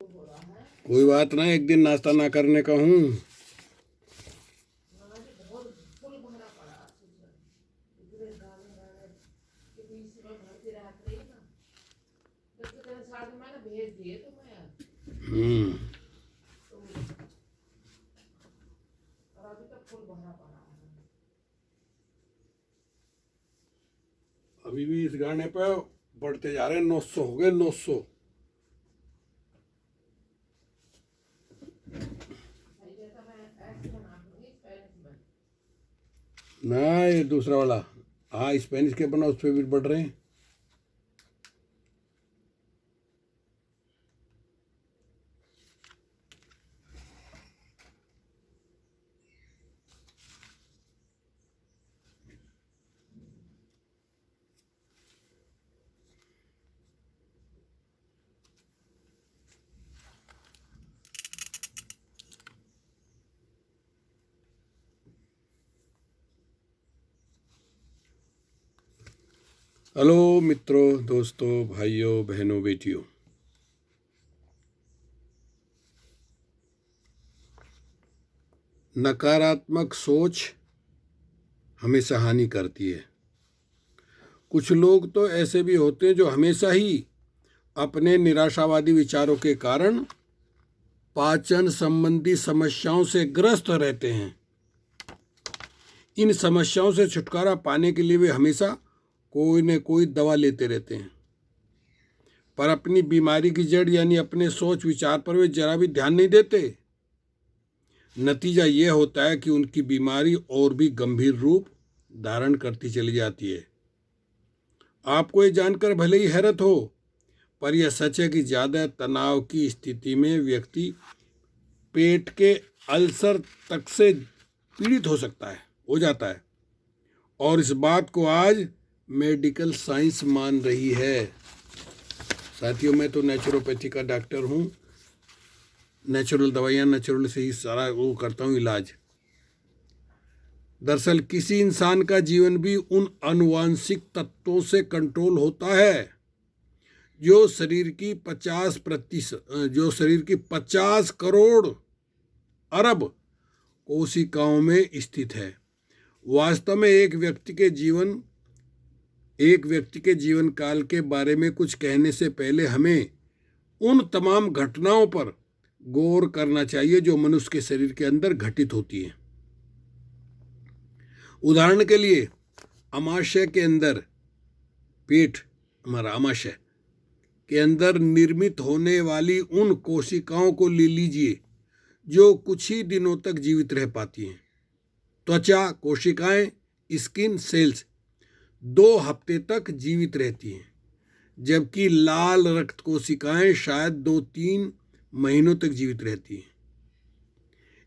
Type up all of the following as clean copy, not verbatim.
कोई बात ना, एक दिन नाश्ता ना करने का हूँ। अभी भी इस गाने पे बढ़ते जा रहे हैं। 900 हो गए, 900। ना, ये दूसरा वाला। हाँ, स्पेनिश के बना, उस पर भी बढ़ रहे हैं। हेलो मित्रों, दोस्तों, भाइयों, बहनों, बेटियों। नकारात्मक सोच हमेशा हानि करती है। कुछ लोग तो ऐसे भी होते हैं जो हमेशा ही अपने निराशावादी विचारों के कारण पाचन संबंधी समस्याओं से ग्रस्त रहते हैं। इन समस्याओं से छुटकारा पाने के लिए वे हमेशा कोई न कोई दवा लेते रहते हैं, पर अपनी बीमारी की जड़ यानी अपने सोच विचार पर वे जरा भी ध्यान नहीं देते। नतीजा ये होता है कि उनकी बीमारी और भी गंभीर रूप धारण करती चली जाती है। आपको ये जानकर भले ही हैरत हो, पर यह सच है कि ज़्यादा तनाव की स्थिति में व्यक्ति पेट के अल्सर तक से पीड़ित हो जाता है, और इस बात को आज मेडिकल साइंस मान रही है। साथियों, मैं तो नेचुरोपैथी का डॉक्टर हूँ। नेचुरल दवाइयाँ, नेचुरल से ही सारा वो करता हूँ इलाज। दरअसल किसी इंसान का जीवन भी उन आनुवांशिक तत्वों से कंट्रोल होता है जो शरीर की 50 करोड़ अरब कोशिकाओं में स्थित है। वास्तव में एक व्यक्ति के जीवन काल के बारे में कुछ कहने से पहले हमें उन तमाम घटनाओं पर गौर करना चाहिए जो मनुष्य के शरीर के अंदर घटित होती हैं। उदाहरण के लिए, आमाशय के अंदर, पेट हमारा आमाशय के अंदर निर्मित होने वाली उन कोशिकाओं को ले लीजिए जो कुछ ही दिनों तक जीवित रह पाती हैं। त्वचा कोशिकाएं, स्किन सेल्स 2 हफ्ते तक जीवित रहती हैं, जबकि लाल रक्त कोशिकाएं शायद 2-3 महीनों तक जीवित रहती हैं।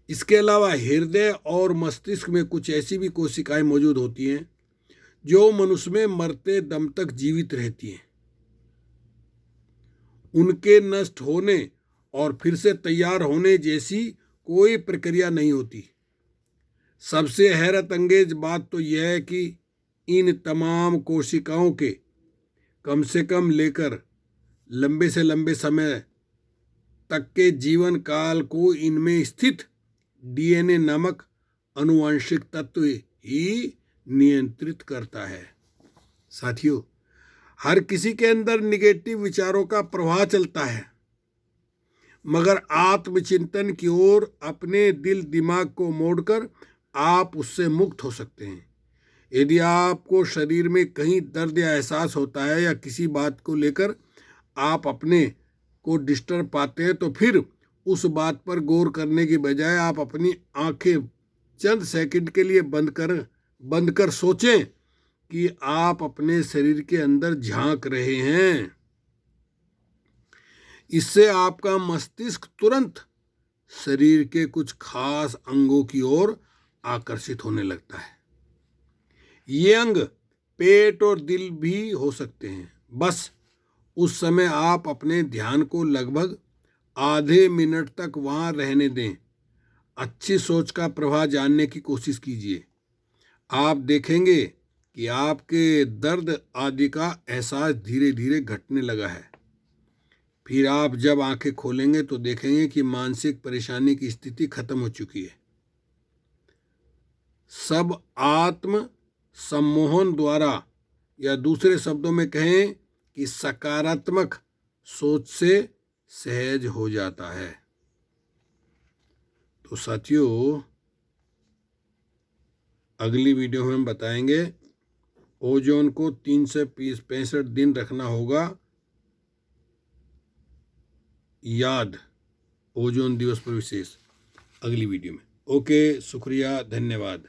इसके अलावा हृदय और मस्तिष्क में कुछ ऐसी भी कोशिकाएं मौजूद होती हैं जो मनुष्य में मरते दम तक जीवित रहती हैं। उनके नष्ट होने और फिर से तैयार होने जैसी कोई प्रक्रिया नहीं होती। सबसे हैरत अंगेज बात तो यह है कि इन तमाम कोशिकाओं के कम से कम लेकर लंबे से लंबे समय तक के जीवन काल को इनमें स्थित डीएनए नामक आनुवंशिक तत्व ही नियंत्रित करता है। साथियों, हर किसी के अंदर निगेटिव विचारों का प्रवाह चलता है, मगर आत्मचिंतन की ओर अपने दिल दिमाग को मोड़कर आप उससे मुक्त हो सकते हैं। यदि आपको शरीर में कहीं दर्द या एहसास होता है या किसी बात को लेकर आप अपने को डिस्टर्ब पाते हैं, तो फिर उस बात पर गौर करने की बजाय आप अपनी आंखें चंद सेकंड के लिए बंद कर सोचें कि आप अपने शरीर के अंदर झांक रहे हैं। इससे आपका मस्तिष्क तुरंत शरीर के कुछ खास अंगों की ओर आकर्षित होने लगता है। ये अंग पेट और दिल भी हो सकते हैं। बस उस समय आप अपने ध्यान को लगभग आधे मिनट तक वहां रहने दें। अच्छी सोच का प्रवाह जानने की कोशिश कीजिए। आप देखेंगे कि आपके दर्द आदि का एहसास धीरे धीरे घटने लगा है। फिर आप जब आंखें खोलेंगे तो देखेंगे कि मानसिक परेशानी की स्थिति खत्म हो चुकी है। सब आत्म सम्मोहन द्वारा, या दूसरे शब्दों में कहें कि सकारात्मक सोच से सहज हो जाता है। तो साथियों, अगली वीडियो में हम बताएंगे ओजोन को 365 दिन रखना होगा याद, ओजोन दिवस पर विशेष, अगली वीडियो में। ओके, शुक्रिया, धन्यवाद।